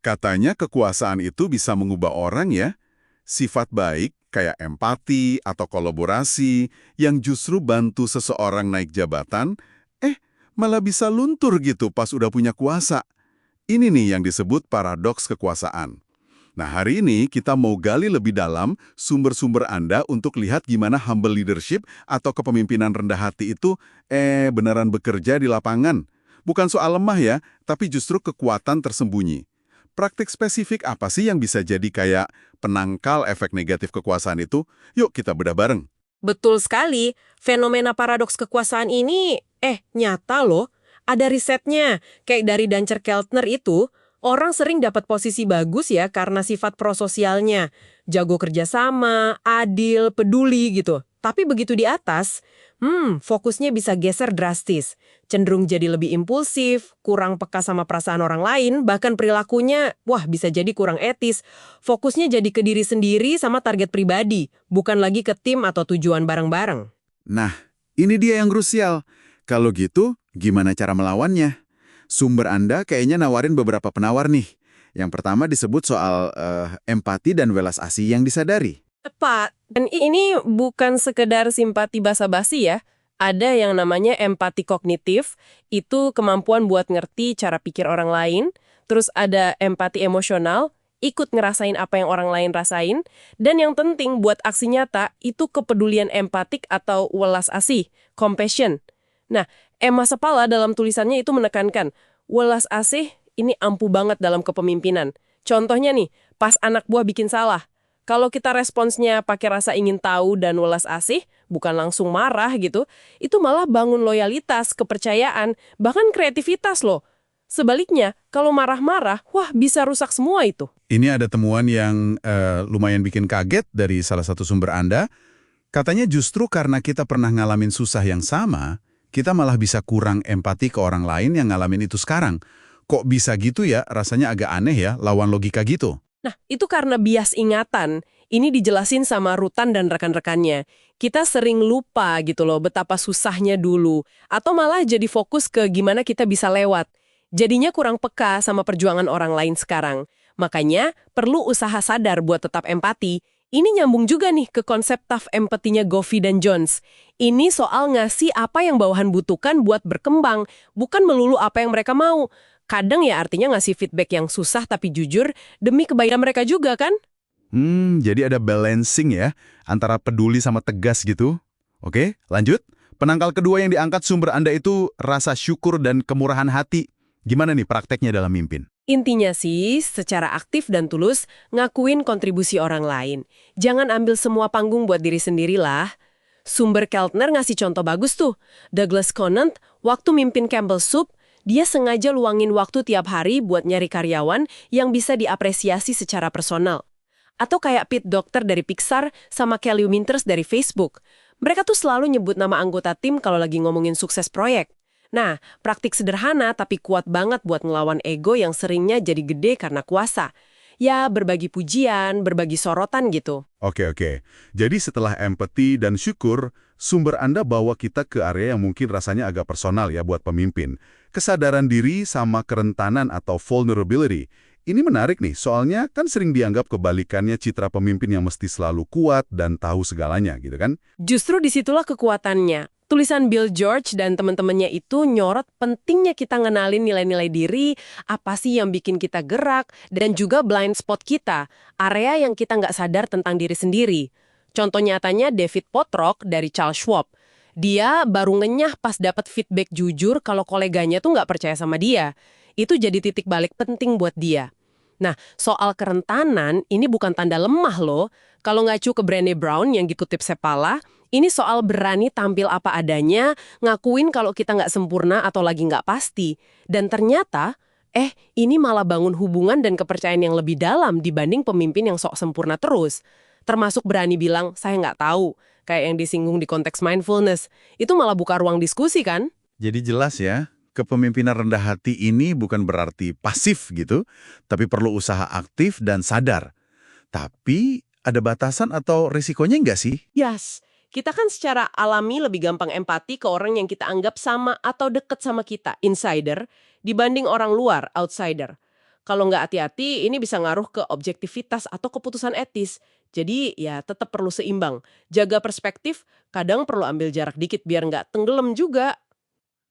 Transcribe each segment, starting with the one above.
Katanya kekuasaan itu bisa mengubah orang ya. Sifat baik kayak empati atau kolaborasi yang justru bantu seseorang naik jabatan, malah bisa luntur gitu pas udah punya kuasa. Ini nih yang disebut paradoks kekuasaan. Nah, hari ini kita mau gali lebih dalam sumber-sumber Anda untuk lihat gimana humble leadership atau kepemimpinan rendah hati itu beneran bekerja di lapangan. Bukan soal lemah ya, tapi justru kekuatan tersembunyi. Praktik spesifik apa sih yang bisa jadi kayak penangkal efek negatif kekuasaan itu? Yuk kita bedah bareng. Betul sekali, fenomena paradoks kekuasaan ini, nyata loh. Ada risetnya, kayak dari Dancer Keltner itu, orang sering dapat posisi bagus ya karena sifat prososialnya. Jago kerjasama, adil, peduli gitu. Tapi begitu di atas, fokusnya bisa geser drastis. Cenderung jadi lebih impulsif, kurang peka sama perasaan orang lain, bahkan perilakunya, bisa jadi kurang etis. Fokusnya jadi ke diri sendiri sama target pribadi, bukan lagi ke tim atau tujuan bareng-bareng. Nah, ini dia yang krusial. Kalau gitu, gimana cara melawannya? Sumber Anda kayaknya nawarin beberapa penawar nih. Yang pertama disebut soal empati dan welas asih yang disadari. Tepat. Dan ini bukan sekedar simpati basa-basi ya. Ada yang namanya empati kognitif, itu kemampuan buat ngerti cara pikir orang lain. Terus ada empati emosional, ikut ngerasain apa yang orang lain rasain. Dan yang penting buat aksi nyata, itu kepedulian empatik atau welas asih, compassion. Nah, Emma Sepala dalam tulisannya itu menekankan, welas asih ini ampuh banget dalam kepemimpinan. Contohnya nih, pas anak buah bikin salah. Kalau kita responsnya pakai rasa ingin tahu dan welas asih, bukan langsung marah gitu, itu malah bangun loyalitas, kepercayaan, bahkan kreativitas loh. Sebaliknya, kalau marah-marah, bisa rusak semua itu. Ini ada temuan yang lumayan bikin kaget dari salah satu sumber Anda. Katanya justru karena kita pernah ngalamin susah yang sama, kita malah bisa kurang empati ke orang lain yang ngalamin itu sekarang. Kok bisa gitu ya? Rasanya agak aneh ya, lawan logika gitu. Nah, itu karena bias ingatan. Ini dijelasin sama Rutan dan rekan-rekannya. Kita sering lupa gitu loh betapa susahnya dulu. Atau malah jadi fokus ke gimana kita bisa lewat. Jadinya kurang peka sama perjuangan orang lain sekarang. Makanya, perlu usaha sadar buat tetap empati. Ini nyambung juga nih ke konsep tough empathy-nya Goffey dan Jones. Ini soal ngasih apa yang bawahan butuhkan buat berkembang, bukan melulu apa yang mereka mau. Kadang ya artinya ngasih feedback yang susah tapi jujur demi kebaikan mereka juga kan? Jadi ada balancing ya, antara peduli sama tegas gitu. Oke, lanjut. Penangkal kedua yang diangkat sumber Anda itu rasa syukur dan kemurahan hati. Gimana nih prakteknya dalam mimpin? Intinya sih, secara aktif dan tulus, ngakuin kontribusi orang lain. Jangan ambil semua panggung buat diri sendirilah. Sumber Keltner ngasih contoh bagus tuh. Douglas Conant, waktu mimpin Campbell Soup, dia sengaja luangin waktu tiap hari buat nyari karyawan yang bisa diapresiasi secara personal. Atau kayak Pete Docter dari Pixar sama Kelly Winters dari Facebook. Mereka tuh selalu nyebut nama anggota tim kalau lagi ngomongin sukses proyek. Nah, praktik sederhana tapi kuat banget buat ngelawan ego yang seringnya jadi gede karena kuasa. Ya, berbagi pujian, berbagi sorotan gitu. Oke. Jadi setelah empati dan syukur, sumber Anda bawa kita ke area yang mungkin rasanya agak personal ya buat pemimpin. Kesadaran diri sama kerentanan atau vulnerability. Ini menarik nih, soalnya kan sering dianggap kebalikannya citra pemimpin yang mesti selalu kuat dan tahu segalanya gitu kan? Justru disitulah kekuatannya. Tulisan Bill George dan teman-temannya itu nyorot pentingnya kita ngenalin nilai-nilai diri, apa sih yang bikin kita gerak, dan juga blind spot kita, area yang kita nggak sadar tentang diri sendiri. Contoh nyatanya David Potrock dari Charles Schwab. Dia baru ngenyah pas dapat feedback jujur kalau koleganya tuh nggak percaya sama dia. Itu jadi titik balik penting buat dia. Nah, soal kerentanan, ini bukan tanda lemah loh. Kalau ngacu ke Brené Brown yang dikutip Sepala, ini soal berani tampil apa adanya, ngakuin kalau kita nggak sempurna atau lagi nggak pasti. Dan ternyata, ini malah bangun hubungan dan kepercayaan yang lebih dalam dibanding pemimpin yang sok sempurna terus. Termasuk berani bilang, saya nggak tahu, kayak yang disinggung di konteks mindfulness. Itu malah buka ruang diskusi kan? Jadi jelas ya, kepemimpinan rendah hati ini bukan berarti pasif gitu, tapi perlu usaha aktif dan sadar. Tapi ada batasan atau risikonya nggak sih? Yes, kita kan secara alami lebih gampang empati ke orang yang kita anggap sama atau deket sama kita, insider, dibanding orang luar, outsider. Kalau nggak hati-hati, ini bisa ngaruh ke objektivitas atau keputusan etis. Jadi ya tetap perlu seimbang. Jaga perspektif, kadang perlu ambil jarak dikit biar nggak tenggelam juga.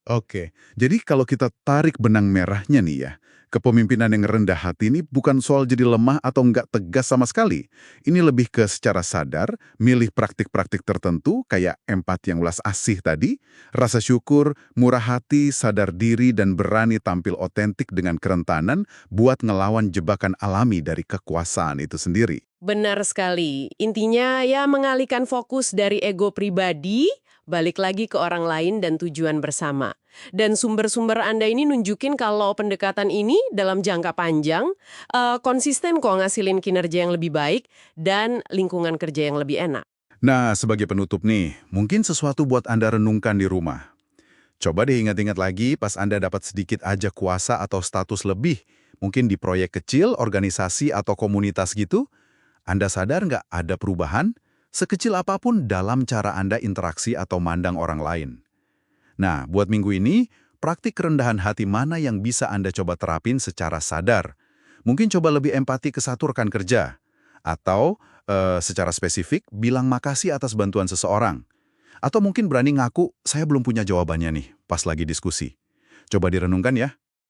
Oke, jadi kalau kita tarik benang merahnya nih ya, kepemimpinan yang rendah hati ini bukan soal jadi lemah atau nggak tegas sama sekali. Ini lebih ke secara sadar, milih praktik-praktik tertentu kayak empati yang ulas asih tadi, rasa syukur, murah hati, sadar diri, dan berani tampil otentik dengan kerentanan buat ngelawan jebakan alami dari kekuasaan itu sendiri. Benar sekali. Intinya ya mengalihkan fokus dari ego pribadi, balik lagi ke orang lain dan tujuan bersama. Dan sumber-sumber Anda ini nunjukin kalau pendekatan ini dalam jangka panjang konsisten kok ngasilin kinerja yang lebih baik dan lingkungan kerja yang lebih enak. Nah, sebagai penutup nih, mungkin sesuatu buat Anda renungkan di rumah. Coba deh ingat-ingat lagi pas Anda dapat sedikit aja kuasa atau status lebih, mungkin di proyek kecil, organisasi, atau komunitas gitu. Anda sadar nggak ada perubahan? Sekecil apapun dalam cara Anda interaksi atau mandang orang lain. Nah, buat minggu ini, praktik kerendahan hati mana yang bisa Anda coba terapin secara sadar? Mungkin coba lebih empati ke satu rekan kerja. Atau, secara spesifik, bilang makasih atas bantuan seseorang. Atau mungkin berani ngaku, saya belum punya jawabannya nih, pas lagi diskusi. Coba direnungkan ya.